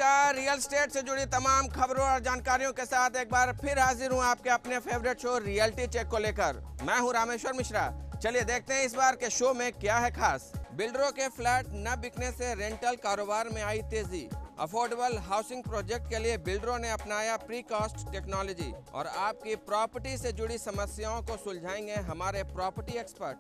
नमस्कार। Real estate से जुड़ी तमाम खबरों और जानकारियों के साथ एक बार फिर हाजिर हूं आपके अपने फेवरेट शो रियलिटी चेक को लेकर। मैं हूं रामेश्वर मिश्रा। चलिए देखते हैं इस बार के शो में क्या है खास। बिल्डरों के फ्लैट न बिकने से रेंटल कारोबार में आई तेजी। अफोर्डेबल हाउसिंग प्रोजेक्ट के लिए बिल्डरों ने अपनाया प्री कॉस्ट टेक्नोलॉजी और आपकी प्रॉपर्टी से जुड़ी समस्याओं को सुलझाएंगे हमारे प्रॉपर्टी एक्सपर्ट।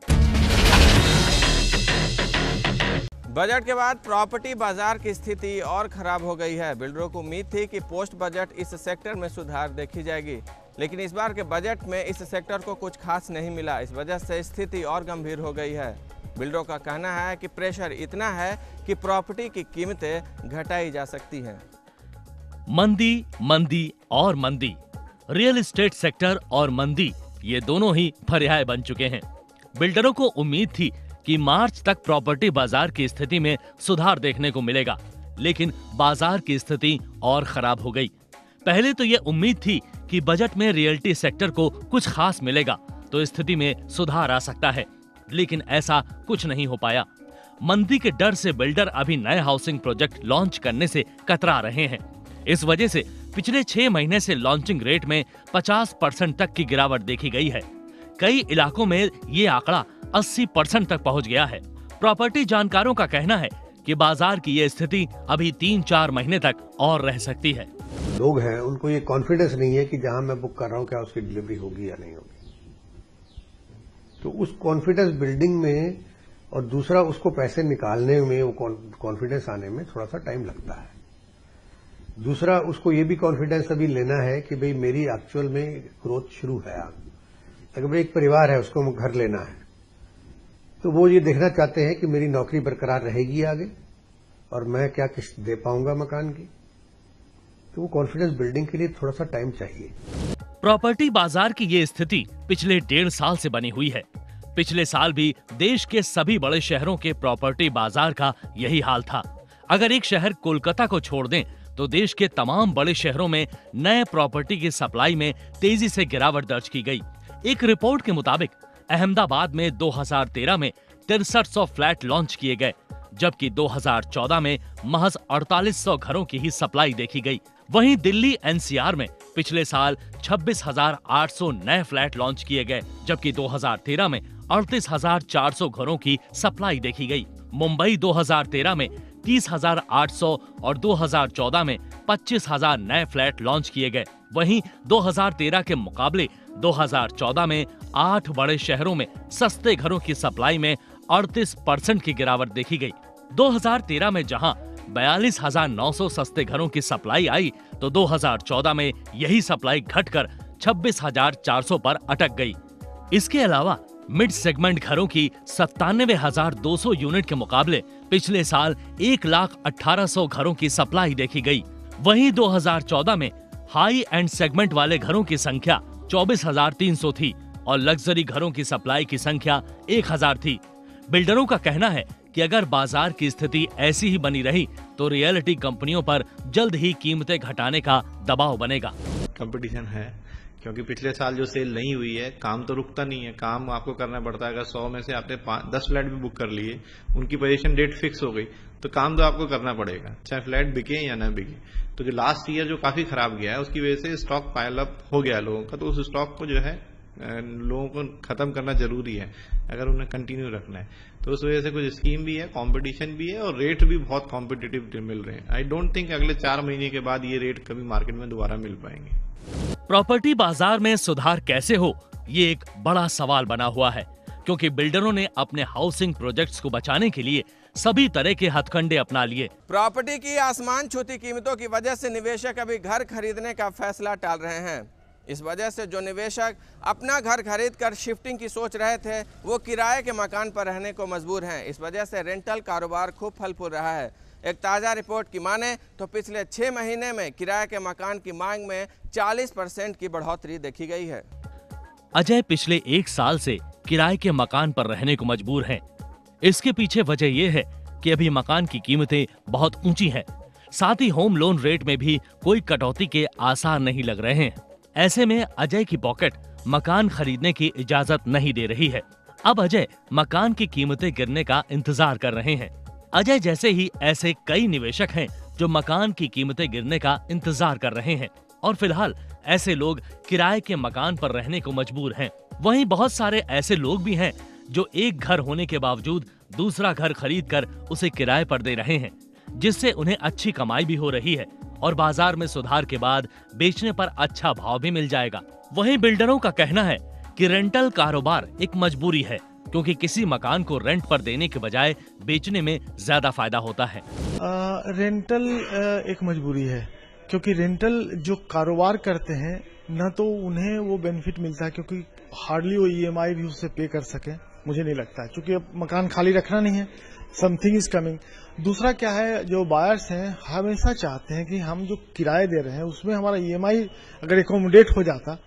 बजट के बाद प्रॉपर्टी बाजार की स्थिति और खराब हो गई है। बिल्डरों को उम्मीद थी कि पोस्ट बजट इस सेक्टर में सुधार देखी जाएगी, लेकिन इस बार के बजट में इस सेक्टर को कुछ खास नहीं मिला। इस वजह से स्थिति और गंभीर हो गई है। बिल्डरों का कहना है कि प्रेशर इतना है कि प्रॉपर्टी की कीमतें घटाई जा सकती हैं। मंदी, मंदी और मंदी। रियल एस्टेट सेक्टर और मंदी ये दोनों ही पर्याय बन चुके हैं। बिल्डरों को उम्मीद थी कि मार्च तक प्रॉपर्टी बाजार की स्थिति में सुधार देखने को मिलेगा, लेकिन बाजार की स्थिति और खराब हो गई। पहले तो ये उम्मीद थी कि बजट में रियल्टी सेक्टर को कुछ खास मिलेगा तो स्थिति में सुधार आ सकता है, लेकिन ऐसा कुछ नहीं हो पाया। मंदी के डर से बिल्डर अभी नए हाउसिंग प्रोजेक्ट लॉन्च करने से कतरा रहे हैं। इस वजह से पिछले 6 महीने से लॉन्चिंग रेट में 50% तक की गिरावट देखी गई है। कई इलाकों में ये आंकड़ा 80% तक पहुंच गया है। प्रॉपर्टी जानकारों का कहना है कि बाजार की ये स्थिति अभी 3-4 महीने तक और रह सकती है। लोग हैं उनको ये कॉन्फिडेंस नहीं है कि जहां मैं बुक कर रहा हूं क्या उसकी डिलीवरी होगी या नहीं होगी। तो उस कॉन्फिडेंस बिल्डिंग में और दूसरा उसको पैसे निकालने में, वो कॉन्फिडेंस आने में थोड़ा सा टाइम लगता है। दूसरा उसको ये भी कॉन्फिडेंस अभी लेना है कि भाई मेरी एक्चुअल में ग्रोथ शुरू है। अगर एक परिवार है उसको घर लेना है तो वो ये देखना चाहते हैं कि मेरी नौकरी बरकरार रहेगी आगे और मैं क्या किस्त दे पाऊंगा मकान की। तो वो कॉन्फिडेंस बिल्डिंग के लिए थोड़ा सा टाइम चाहिए। प्रॉपर्टी बाजार की ये स्थिति पिछले 1.5 साल से बनी हुई है। पिछले साल भी देश के सभी बड़े शहरों के प्रॉपर्टी बाजार का यही हाल था। अगर एक शहर कोलकाता को छोड़ दें तो देश के तमाम बड़े शहरों में नए प्रॉपर्टी की सप्लाई में तेजी से गिरावट दर्ज की गई। एक रिपोर्ट के मुताबिक अहमदाबाद में 2013 में 6300 फ्लैट लॉन्च किए गए, जबकि 2014 में महज 4800 घरों की ही सप्लाई देखी गई। वहीं दिल्ली एनसीआर में पिछले साल 26,800 नए फ्लैट लॉन्च किए गए, जबकि 2013 में 38,400 घरों की सप्लाई देखी गई। मुंबई 2013 में 30,800 और 2014 में 25,000 नए फ्लैट लॉन्च किए गए। वहीं 2013 के मुकाबले 2014 में 8 बड़े शहरों में सस्ते घरों की सप्लाई में 38% की गिरावट देखी गई। 2013 में जहां 42,900 सस्ते घरों की सप्लाई आई तो 2014 में यही सप्लाई घटकर 26,400 पर अटक गई। इसके अलावा मिड सेगमेंट घरों की 97,200 यूनिट के मुकाबले पिछले साल 1,18,000 घरों की सप्लाई देखी गई। वहीं 2014 में हाई एंड सेगमेंट वाले घरों की संख्या 24,300 थी और लग्जरी घरों की सप्लाई की संख्या 1,000 थी। बिल्डरों का कहना है कि अगर बाजार की स्थिति ऐसी ही बनी रही तो रियलिटी कंपनियों पर जल्द ही कीमतें घटाने का दबाव बनेगा। कंपटीशन है क्योंकि पिछले साल जो सेल नहीं हुई है, काम तो रुकता नहीं है, काम आपको करना पड़ता है। अगर 100 में से आपने 10 फ्लैट भी बुक कर लिए, उनकी पोजीशन डेट फिक्स हो गई तो काम तो आपको करना पड़ेगा, चाहे फ्लैट बिके या ना बिके। तो जो लास्ट ईयर जो काफी खराब गया है उसकी वजह से स्टॉक पाइल अप हो गया लोगों का, तो उस स्टॉक को जो है लोगों को खत्म करना जरूरी है अगर उन्हें कंटिन्यू रखना है। तो उस वजह से कुछ स्कीम भी है, कंपटीशन भी है और रेट भी बहुत कॉम्पिटिटिव मिल रहे हैं। आई डोंट थिंक अगले 4 महीने के बाद ये रेट कभी मार्केट में दोबारा मिल पाएंगे। प्रॉपर्टी बाजार में सुधार कैसे हो, ये एक बड़ा सवाल बना हुआ है, क्योंकि बिल्डरों ने अपने हाउसिंग प्रोजेक्ट्स को बचाने के लिए सभी तरह के हथकंडे अपना लिए। प्रॉपर्टी की आसमान छूती कीमतों की वजह से निवेशक अभी घर खरीदने का फैसला टाल रहे हैं। इस वजह से जो निवेशक अपना घर खरीद कर शिफ्टिंग की सोच रहे थे वो किराए के मकान पर रहने को मजबूर हैं। इस वजह से रेंटल कारोबार खूब फल फूल रहा है। एक ताज़ा रिपोर्ट की माने तो पिछले 6 महीने में किराए के मकान की मांग में 40% की बढ़ोतरी देखी गई है। अजय पिछले 1 साल से किराए के मकान पर रहने को मजबूर हैं। इसके पीछे वजह यह है कि अभी मकान की कीमतें बहुत ऊंची हैं। साथ ही होम लोन रेट में भी कोई कटौती के आसार नहीं लग रहे हैं। ऐसे में अजय की पॉकेट मकान खरीदने की इजाजत नहीं दे रही है। अब अजय मकान की कीमतें गिरने का इंतजार कर रहे हैं। अजय जैसे ही ऐसे कई निवेशक हैं जो मकान की कीमतें गिरने का इंतजार कर रहे हैं और फिलहाल ऐसे लोग किराए के मकान पर रहने को मजबूर हैं। वहीं बहुत सारे ऐसे लोग भी हैं जो एक घर होने के बावजूद दूसरा घर खरीदकर उसे किराए पर दे रहे हैं, जिससे उन्हें अच्छी कमाई भी हो रही है और बाजार में सुधार के बाद बेचने पर अच्छा भाव भी मिल जाएगा। वहीं बिल्डरों का कहना है कि रेंटल कारोबार एक मजबूरी है, क्योंकि किसी मकान को रेंट पर देने के बजाय बेचने में ज्यादा फायदा होता है। रेंटल एक मजबूरी है, क्योंकि रेंटल जो कारोबार करते हैं न तो उन्हें वो बेनिफिट मिलता है, क्योंकि हार्डली वो ईएमआई भी उससे पे कर सके, मुझे नहीं लगता है, क्योंकि अब मकान खाली रखना नहीं है, समथिंग इज कमिंग। दूसरा क्या है, जो बायर्स हैं हमेशा चाहते हैं कि हम जो किराए दे रहे हैं उसमें हमारा ईएमआई अगर एकोमोडेट हो जाता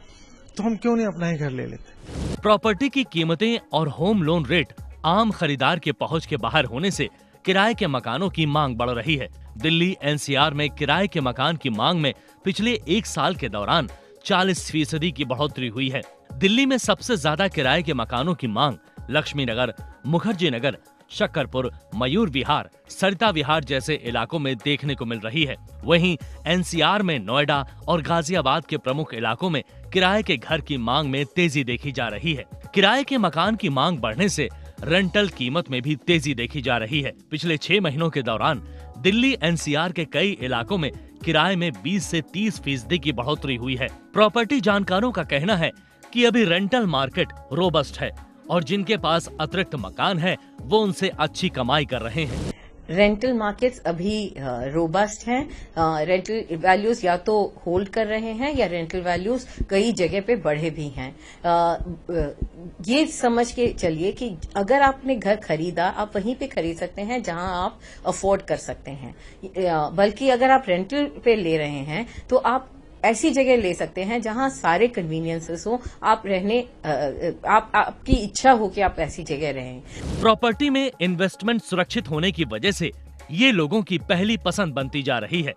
तो हम क्यों नहीं अपना ही घर ले लेते। प्रॉपर्टी की कीमतें और होम लोन रेट आम खरीदार के पहुंच के बाहर होने से किराए के मकानों की मांग बढ़ रही है। दिल्ली एनसीआर में किराए के मकान की मांग में पिछले एक साल के दौरान 40% की बढ़ोतरी हुई है। दिल्ली में सबसे ज्यादा किराए के मकानों की मांग लक्ष्मी नगर, मुखर्जी नगर, शक्करपुर, मयूर विहार, सरिता विहार जैसे इलाकों में देखने को मिल रही है। वहीं एनसीआर में नोएडा और गाजियाबाद के प्रमुख इलाकों में किराए के घर की मांग में तेजी देखी जा रही है। किराए के मकान की मांग बढ़ने से रेंटल कीमत में भी तेजी देखी जा रही है। पिछले 6 महीनों के दौरान दिल्ली एनसीआर के कई इलाकों में किराए में 20 से 30% की बढ़ोतरी हुई है। प्रॉपर्टी जानकारों का कहना है कि अभी रेंटल मार्केट रोबस्ट है और जिनके पास अतिरिक्त मकान है वो उनसे अच्छी कमाई कर रहे हैं। रेंटल मार्केट्स अभी रोबस्ट हैं। रेंटल वैल्यूज या तो होल्ड कर रहे हैं या रेंटल वैल्यूज कई जगह पे बढ़े भी हैं। ये समझ के चलिए कि अगर आपने घर खरीदा, आप वहीं पे खरीद सकते हैं जहां आप अफोर्ड कर सकते हैं, बल्कि अगर आप रेंटल पे ले रहे हैं तो आप ऐसी जगह ले सकते हैं जहां सारे कन्वीनियंसेस हो, आप रहने आपकी इच्छा हो कि आप ऐसी जगह रहें। प्रॉपर्टी में इन्वेस्टमेंट सुरक्षित होने की वजह से ये लोगों की पहली पसंद बनती जा रही है।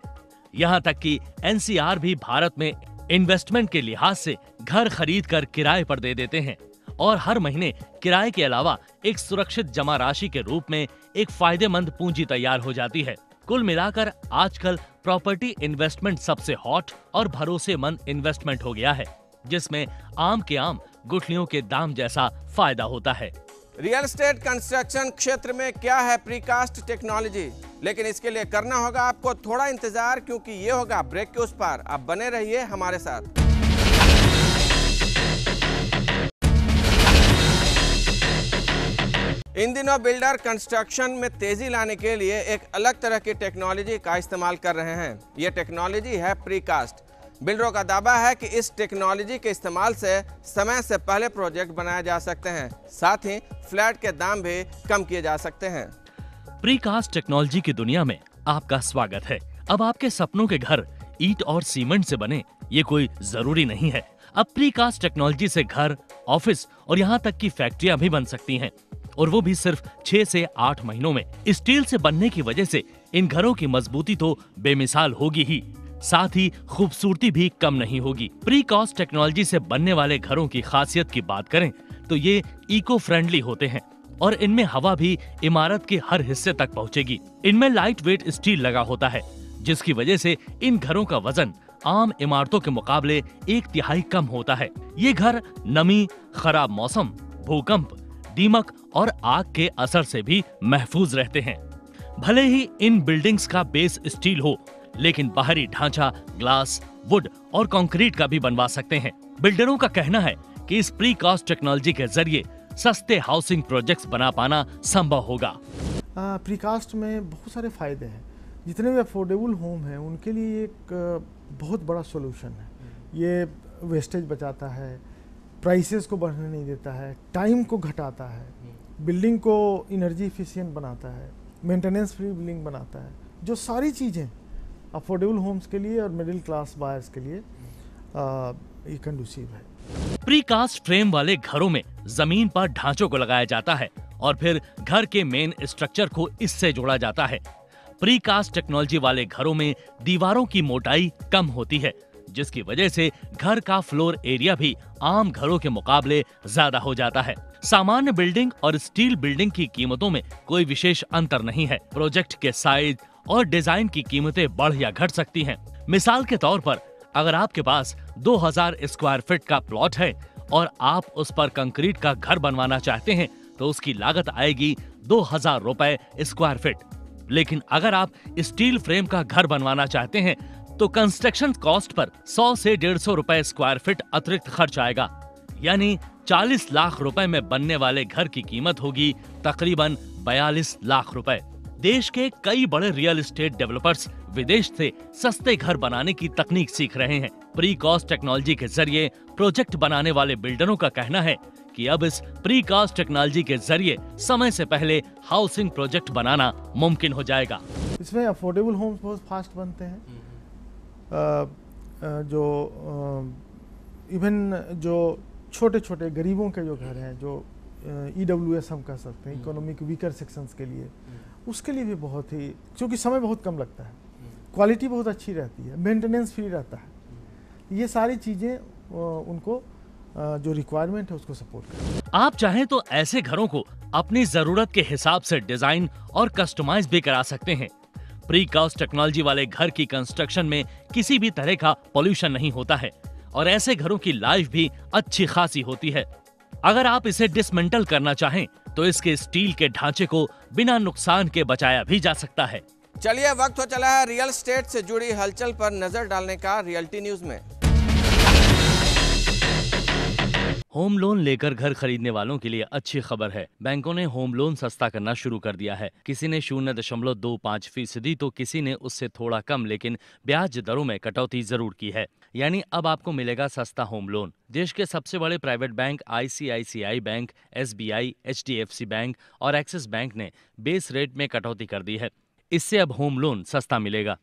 यहाँ तक कि एनसीआर भी भारत में इन्वेस्टमेंट के लिहाज से घर खरीद कर किराए पर दे देते हैं और हर महीने किराए के अलावा एक सुरक्षित जमा राशि के रूप में एक फायदेमंद पूंजी तैयार हो जाती है। कुल मिलाकर आजकल प्रॉपर्टी इन्वेस्टमेंट सबसे हॉट और भरोसेमंद इन्वेस्टमेंट हो गया है, जिसमें आम के आम गुठलियों के दाम जैसा फायदा होता है। रियल एस्टेट कंस्ट्रक्शन क्षेत्र में क्या है प्रीकास्ट टेक्नोलॉजी, लेकिन इसके लिए करना होगा आपको थोड़ा इंतजार, क्योंकि ये होगा ब्रेक के उस पार। आप बने रहिए हमारे साथ। इन दिनों बिल्डर कंस्ट्रक्शन में तेजी लाने के लिए एक अलग तरह की टेक्नोलॉजी का इस्तेमाल कर रहे हैं। ये टेक्नोलॉजी है प्रीकास्ट। बिल्डरों का दावा है कि इस टेक्नोलॉजी के इस्तेमाल से समय से पहले प्रोजेक्ट बनाए जा सकते हैं, साथ ही फ्लैट के दाम भी कम किए जा सकते हैं। प्रीकास्ट टेक्नोलॉजी की दुनिया में आपका स्वागत है। अब आपके सपनों के घर ईंट और सीमेंट से बने ये कोई जरूरी नहीं है। अब प्रीकास्ट टेक्नोलॉजी से घर, ऑफिस और यहाँ तक की फैक्ट्रियां भी बन सकती हैं, और वो भी सिर्फ 6 से 8 महीनों में। स्टील से बनने की वजह से इन घरों की मजबूती तो बेमिसाल होगी ही, साथ ही खूबसूरती भी कम नहीं होगी। प्रीकास्ट टेक्नोलॉजी से बनने वाले घरों की खासियत की बात करें तो ये इको फ्रेंडली होते हैं और इनमें हवा भी इमारत के हर हिस्से तक पहुंचेगी। इनमें लाइट वेट स्टील लगा होता है, जिसकी वजह से इन घरों का वजन आम इमारतों के मुकाबले 1/3 कम होता है। ये घर नमी, खराब मौसम, भूकंप, दीमक और आग के असर से भी महफूज रहते हैं। भले ही इन बिल्डिंग्स का बेस स्टील हो, लेकिन बाहरी ढांचा ग्लास, वुड और कंक्रीट का भी बनवा सकते हैं। बिल्डरों का कहना है कि इस प्रीकास्ट टेक्नोलॉजी के जरिए सस्ते हाउसिंग प्रोजेक्ट्स बना पाना संभव होगा। प्रीकास्ट में बहुत सारे फायदे हैं। जितने भी अफोर्डेबल होम हैं उनके लिए एक बहुत बड़ा सॉल्यूशन है। ये वेस्टेज बचाता है, प्राइसेस को बढ़ने नहीं देता है, टाइम को घटाता है, बिल्डिंग को एनर्जी एफिशिएंट बनाता है, मेंटेनेंस फ्री बिल्डिंग बनाता है। जो सारी चीज़ें अफोर्डेबल होम्स के लिए और मिडिल क्लास बायर्स के लिए ये कंडूसिव है। प्रीकास्ट फ्रेम वाले घरों में जमीन पर ढांचों को लगाया जाता है और फिर घर के मेन स्ट्रक्चर को इससे जोड़ा जाता है। प्रीकास्ट टेक्नोलॉजी वाले घरों में दीवारों की मोटाई कम होती है, जिसकी वजह से घर का फ्लोर एरिया भी आम घरों के मुकाबले ज्यादा हो जाता है। सामान्य बिल्डिंग और स्टील बिल्डिंग की कीमतों में कोई विशेष अंतर नहीं है। प्रोजेक्ट के साइज और डिजाइन की कीमतें बढ़ या घट सकती हैं। मिसाल के तौर पर अगर आपके पास 2000 स्क्वायर फीट का प्लॉट है और आप उस पर कंक्रीट का घर बनवाना चाहते हैं तो उसकी लागत आएगी 2000 रुपए स्क्वायर फीट। लेकिन अगर आप स्टील फ्रेम का घर बनवाना चाहते हैं तो कंस्ट्रक्शन कॉस्ट पर 100 से 150 रुपए स्क्वायर फीट अतिरिक्त खर्च आएगा। यानी 40 लाख रुपए में बनने वाले घर की कीमत होगी तकरीबन 42 लाख रुपए। देश के कई बड़े रियल एस्टेट डेवलपर्स विदेश से सस्ते घर बनाने की तकनीक सीख रहे हैं। प्री कॉस्ट टेक्नोलॉजी के जरिए प्रोजेक्ट बनाने वाले बिल्डरों का कहना है कि अब इस प्री कॉस्ट टेक्नोलॉजी के जरिए समय से पहले हाउसिंग प्रोजेक्ट बनाना मुमकिन हो जाएगा। इसमें अफोर्डेबल होम्स बहुत फास्ट बनते हैं। इवन जो छोटे छोटे गरीबों के जो घर हैं, जो EWS हम कह सकते हैं, इकोनॉमिक वीकर सेक्शंस के लिए, उसके लिए भी बहुत ही, क्योंकि समय बहुत कम लगता है, क्वालिटी बहुत अच्छी रहती है, मेंटेनेंस फ्री रहता है। ये सारी चीज़ें उनको जो रिक्वायरमेंट है उसको सपोर्ट करें। आप चाहें तो ऐसे घरों को अपनी जरूरत के हिसाब से डिजाइन और कस्टमाइज भी करा सकते हैं। प्री कॉस्ट टेक्नोलॉजी वाले घर की कंस्ट्रक्शन में किसी भी तरह का पॉल्यूशन नहीं होता है और ऐसे घरों की लाइफ भी अच्छी खासी होती है। अगर आप इसे डिसमेंटल करना चाहें तो इसके स्टील के ढांचे को बिना नुकसान के बचाया भी जा सकता है। चलिए वक्त हो चला है रियल एस्टेट से जुड़ी हलचल पर नजर डालने का रियल्टी न्यूज में। होम लोन लेकर घर खरीदने वालों के लिए अच्छी खबर है। बैंकों ने होम लोन सस्ता करना शुरू कर दिया है। किसी ने 0.25% तो किसी ने उससे थोड़ा कम लेकिन ब्याज दरों में कटौती जरूर की है। यानी अब आपको मिलेगा सस्ता होम लोन। देश के सबसे बड़े private bank ICICI bank, SBI, HDFC bank और एक्सिस बैंक ने बेस रेट में कटौती कर दी है। इससे अब होम लोन सस्ता मिलेगा।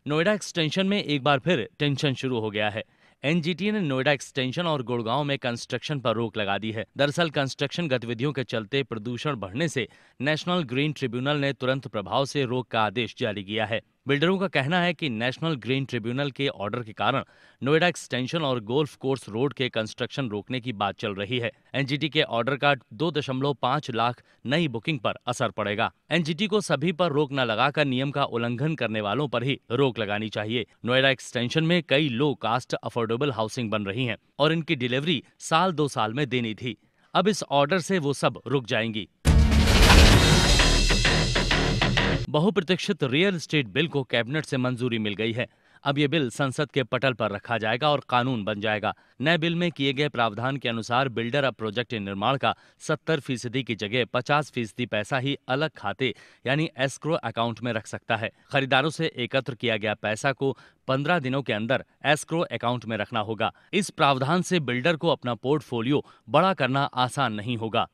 नोएडा एक्सटेंशन में एक बार फिर टेंशन शुरू हो गया है। NGT ने नोएडा एक्सटेंशन और गुड़गांव में कंस्ट्रक्शन पर रोक लगा दी है। दरअसल कंस्ट्रक्शन गतिविधियों के चलते प्रदूषण बढ़ने से नेशनल ग्रीन ट्रिब्यूनल ने तुरंत प्रभाव से रोक का आदेश जारी किया है। बिल्डरों का कहना है कि नेशनल ग्रीन ट्रिब्यूनल के ऑर्डर के कारण नोएडा एक्सटेंशन और गोल्फ कोर्स रोड के कंस्ट्रक्शन रोकने की बात चल रही है। NGT के ऑर्डर का 2.5 लाख नई बुकिंग पर असर पड़ेगा। NGT को सभी पर रोक न लगाकर नियम का उल्लंघन करने वालों पर ही रोक लगानी चाहिए। नोएडा एक्सटेंशन में कई लो कास्ट अफोर्डेबल हाउसिंग बन रही हैं और इनकी डिलीवरी 1-2 साल में देनी थी। अब इस ऑर्डर से वो सब रुक जाएंगी। बहुप्रतीक्षित रियल एस्टेट बिल को कैबिनेट से मंजूरी मिल गई है। अब ये बिल संसद के पटल पर रखा जाएगा और कानून बन जाएगा। नए बिल में किए गए प्रावधान के अनुसार बिल्डर अब प्रोजेक्ट निर्माण का 70% की जगह 50% पैसा ही अलग खाते यानी एस्क्रो अकाउंट में रख सकता है। खरीदारों से एकत्र किया गया पैसा को 15 दिनों के अंदर एस्क्रो अकाउंट में रखना होगा। इस प्रावधान से बिल्डर को अपना पोर्टफोलियो बड़ा करना आसान नहीं होगा।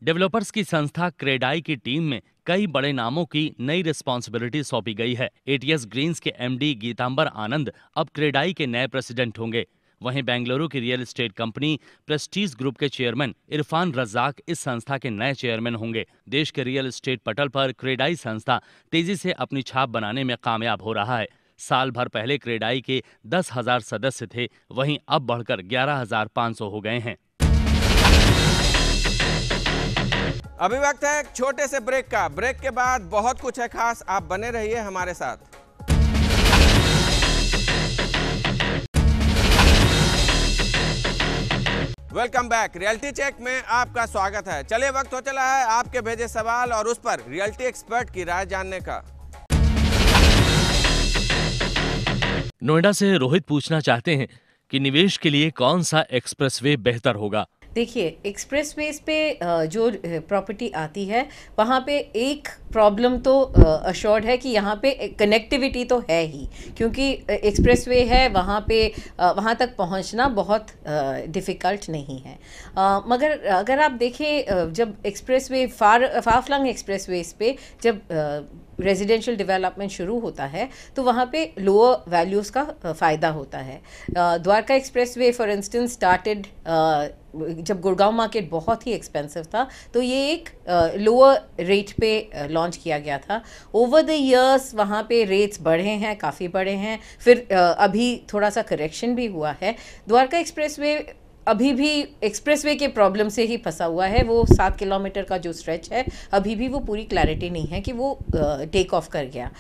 डेवलपर्स की संस्था क्रेडाई की टीम में कई बड़े नामों की नई रिस्पॉन्सिबिलिटी सौंपी गई है। ATS ग्रीन्स के MD गीतांबर आनंद अब क्रेडाई के नए प्रेसिडेंट होंगे। वहीं बेंगलुरु की real estate company Prestige group के चेयरमैन इरफान रज्जाक इस संस्था के नए चेयरमैन होंगे। देश के रियल एस्टेट पटल पर क्रेडाई संस्था तेजी से अपनी छाप बनाने में कामयाब हो रहा है। साल भर पहले क्रेडाई के 10,000 सदस्य थे, वहीं अब बढ़कर 11,500 हो गए हैं। अभी वक्त है एक छोटे से ब्रेक का। ब्रेक के बाद बहुत कुछ है खास, आप बने रहिए हमारे साथ। Welcome back. रियल्टी चेक में आपका स्वागत है। चलिए वक्त हो चला है आपके भेजे सवाल और उस पर रियल्टी एक्सपर्ट की राय जानने का। नोएडा से रोहित पूछना चाहते हैं कि निवेश के लिए कौन सा एक्सप्रेसवे बेहतर होगा। देखिए, एक्सप्रेसवेज पे जो प्रॉपर्टी आती है वहाँ पे एक प्रॉब्लम तो अश्योर्ड है कि यहाँ पे कनेक्टिविटी तो है ही, क्योंकि एक्सप्रेसवे है वहाँ पे वहाँ तक पहुँचना बहुत डिफ़िकल्ट नहीं है। मगर अगर आप देखें, जब एक्सप्रेसवे फार फ्लंग एक्सप्रेसवेज पे जब रेजिडेंशियल डेवलपमेंट शुरू होता है तो वहाँ पे लोअर वैल्यूज़ का फ़ायदा होता है। Dwarka expressway for instance started जब गुड़गांव मार्केट बहुत ही एक्सपेंसिव था तो ये एक लोअर रेट पे लॉन्च किया गया था। ओवर द इयर्स वहाँ पे रेट्स बढ़े हैं, काफ़ी बढ़े हैं, फिर अभी थोड़ा सा करेक्शन भी हुआ है। द्वारका एक्सप्रेसवे अभी भी एक्सप्रेसवे के प्रॉब्लम से ही फंसा हुआ है। वो 7 किलोमीटर का जो स्ट्रेच है, अभी भी वो पूरी क्लैरिटी नहीं है कि वो टेक ऑफ कर गया।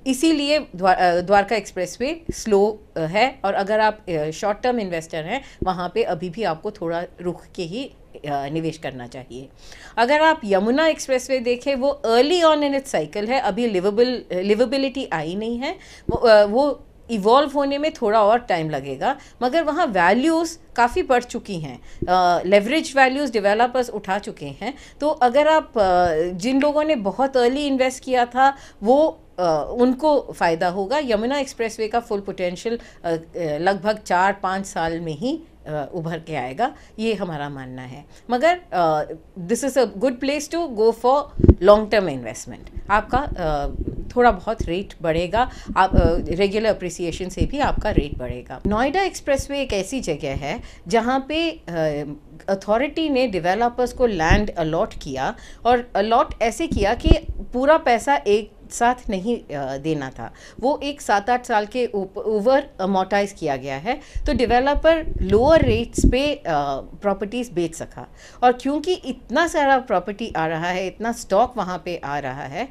इसीलिए द्वारका एक्सप्रेसवे स्लो है, और अगर आप शॉर्ट टर्म इन्वेस्टर हैं, वहाँ पे अभी भी आपको थोड़ा रुक के ही निवेश करना चाहिए। अगर आप यमुना एक्सप्रेसवे देखें, वो early on in its cycle है, अभी लिवेबिलिटी आई नहीं है, वो इवॉल्व होने में थोड़ा और टाइम लगेगा, मगर वहाँ वैल्यूज़ काफ़ी बढ़ चुकी हैं, लेवरेज वैल्यूज़ डेवलपर्स उठा चुके हैं। तो अगर आप जिन लोगों ने बहुत अर्ली इन्वेस्ट किया था, वो उनको फ़ायदा होगा। यमुना एक्सप्रेसवे का फुल पोटेंशियल लगभग 4-5 साल में ही उभर के आएगा, ये हमारा मानना है। मगर this is a good place to go for long term investment. आपका थोड़ा बहुत रेट बढ़ेगा, आप रेगुलर अप्रिसिएशन से भी आपका रेट बढ़ेगा। नोएडा एक्सप्रेसवे एक ऐसी जगह है जहाँ पे अथॉरिटी ने डेवलपर्स को लैंड अलॉट किया, और अलॉट ऐसे किया कि पूरा पैसा एक साथ नहीं देना था, वो एक 7-8 साल के ओवर अमोर्टाइज किया गया है, तो डेवलपर लोअर रेट्स पे प्रॉपर्टीज़ बेच सका। और क्योंकि इतना सारा प्रॉपर्टी आ रहा है, इतना स्टॉक वहाँ पे आ रहा है,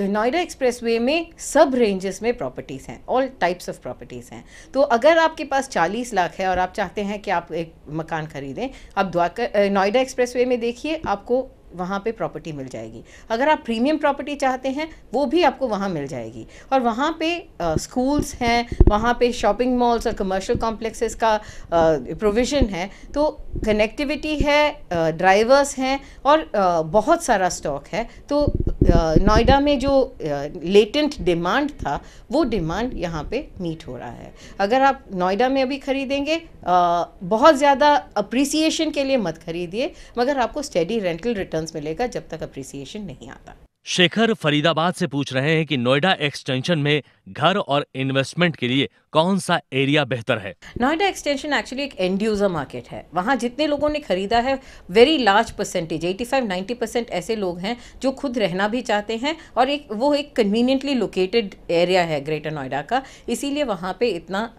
नोएडा एक्सप्रेसवे में सब रेंजेस में प्रॉपर्टीज़ हैं, ऑल टाइप्स ऑफ प्रॉपर्टीज़ हैं। तो अगर आपके पास 40 लाख है और आप चाहते हैं कि आप एक मकान खरीदें, आप नोएडा एक्सप्रेसवे में देखिए, आपको वहाँ पे प्रॉपर्टी मिल जाएगी। अगर आप प्रीमियम प्रॉपर्टी चाहते हैं, वो भी आपको वहाँ मिल जाएगी। और वहाँ पे स्कूल्स हैं, वहाँ पे शॉपिंग मॉल्स और कमर्शियल कॉम्प्लेक्सेस का प्रोविज़न है, तो कनेक्टिविटी है, ड्राइवर्स हैं, और बहुत सारा स्टॉक है। तो नोएडा में जो लेटेंट डिमांड था, वो डिमांड यहाँ पे मीट हो रहा है। अगर आप नोएडा में अभी खरीदेंगे, बहुत ज़्यादा अप्रिसिएशन के लिए मत खरीदिए, मगर आपको स्टेडी रेंटल रिटर्न्स मिलेगा जब तक अप्रिसिएशन नहीं आता। शेखर फरीदाबाद से पूछ रहे हैं कि नोएडा एक्सटेंशन में घर और इन्वेस्टमेंट के लिए कौन सा एरिया बेहतर है। नोएडा एक्सटेंशन एक्चुअली एक एंड यूजर मार्केट है। वहाँ जितने लोगों ने खरीदा है, वेरी लार्ज परसेंटेज 85-90% ऐसे लोग हैं जो खुद रहना भी चाहते हैं, और वो एक कन्वीनियंटली लोकेटेड एरिया है ग्रेटर नोएडा का, इसीलिए वहाँ पे इतना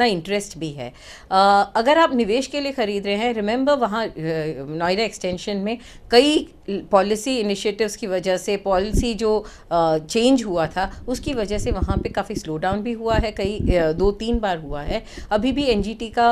इंटरेस्ट भी है। अगर आप निवेश के लिए खरीद रहे हैं, रिमेंबर वहाँ नोएडा एक्सटेंशन में कई पॉलिसी इनिशिएटिव्स की वजह से, पॉलिसी जो चेंज हुआ था उसकी वजह से वहाँ पे काफ़ी स्लो डाउन भी हुआ है, कई 2-3 बार हुआ है। अभी भी एनजीटी का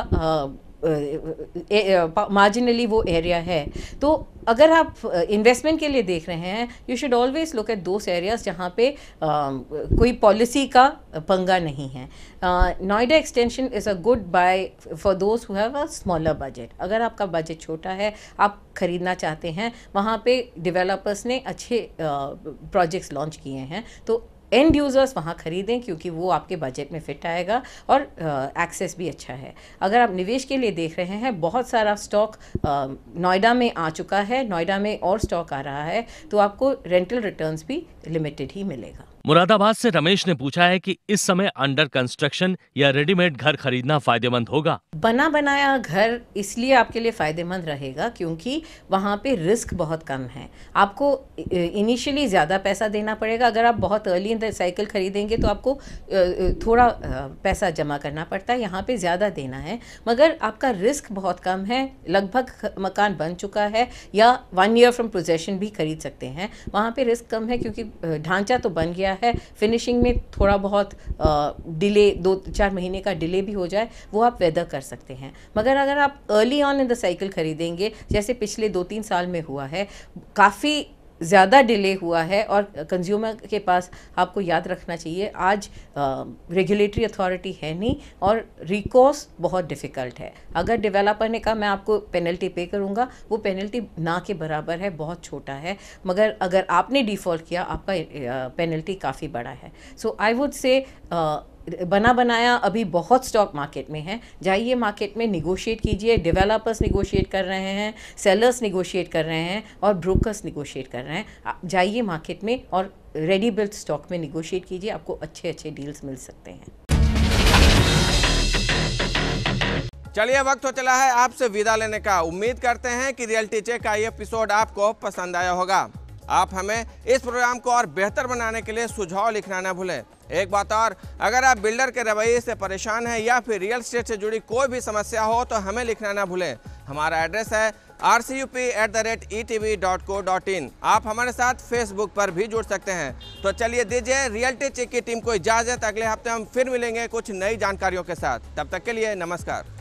मार्जिनली वो एरिया है। तो अगर आप इन्वेस्टमेंट के लिए देख रहे हैं, you should always look at those areas जहाँ पे कोई पॉलिसी का पंगा नहीं है। Noida extension is a good buy for those who have a smaller budget. अगर आपका बजट छोटा है, आप खरीदना चाहते हैं, वहाँ पे डेवलपर्स ने अच्छे प्रोजेक्ट्स लॉन्च किए हैं, तो एंड यूज़र्स वहाँ खरीदें, क्योंकि वो आपके बजट में फिट आएगा और एक्सेस भी अच्छा है। अगर आप निवेश के लिए देख रहे हैं, बहुत सारा स्टॉक नोएडा में आ चुका है, नोएडा में और स्टॉक आ रहा है, तो आपको रेंटल रिटर्न्स भी लिमिटेड ही मिलेगा। मुरादाबाद से रमेश ने पूछा है कि इस समय अंडर कंस्ट्रक्शन या रेडीमेड घर खरीदना फायदेमंद होगा। बना बनाया घर इसलिए आपके लिए फ़ायदेमंद रहेगा क्योंकि वहाँ पे रिस्क बहुत कम है। आपको इनिशियली ज़्यादा पैसा देना पड़ेगा। अगर आप बहुत अर्ली इन द साइकिल खरीदेंगे तो आपको थोड़ा पैसा जमा करना पड़ता है, यहाँ पे ज़्यादा देना है, मगर आपका रिस्क बहुत कम है। लगभग मकान बन चुका है या 1 ईयर फ्रॉम पोजेशन भी खरीद सकते हैं। वहाँ पे रिस्क कम है क्योंकि ढांचा तो बन गया है, फिनिशिंग में थोड़ा बहुत डिले, 2-4 महीने का डिले भी हो जाए, वो आप वेदर कर सकते हैं। मगर अगर आप early on in the cycle खरीदेंगे, जैसे पिछले 2-3 साल में हुआ है, काफ़ी ज़्यादा डिले हुआ है, और कंज्यूमर के पास आपको याद रखना चाहिए आज रेगुलेटरी अथॉरिटी है नहीं और रिकोर्स बहुत डिफ़िकल्ट है। अगर डेवलपर ने कहा मैं आपको पेनल्टी पे करूँगा, वो पेनल्टी ना के बराबर है, बहुत छोटा है, मगर अगर आपने डिफ़ॉल्ट किया आपका पेनल्टी काफ़ी बड़ा है। सो आई वुड से बना बनाया अभी बहुत स्टॉक मार्केट में है, जाइए मार्केट में निगोशिएट कीजिए। डेवलपर्स निगोशिएट कर रहे हैं, सेलर्स निगोशिएट कर रहे हैं और ब्रोकर्स निगोशिएट कर रहे हैं। जाइए मार्केट में और रेडी बिल्ट स्टॉक में निगोशिएट कीजिए, आपको अच्छे अच्छे डील्स मिल सकते हैं। चलिए, वक्त हो चला है आपसे विदा लेने का। उम्मीद करते हैं कि रियलिटी चेक का ये एपिसोड आपको पसंद आया होगा। आप हमें इस प्रोग्राम को और बेहतर बनाने के लिए सुझाव लिखना न भूलें। एक बात और, अगर आप बिल्डर के रवैये से परेशान हैं या फिर रियल एस्टेट से जुड़ी कोई भी समस्या हो तो हमें लिखना ना भूलें। हमारा एड्रेस है rcup@etv.co.in। आप हमारे साथ फेसबुक पर भी जुड़ सकते हैं। तो चलिए दीजिए रियल्टी चेक की टीम को इजाजत। अगले हफ्ते हम फिर मिलेंगे कुछ नई जानकारियों के साथ। तब तक के लिए नमस्कार।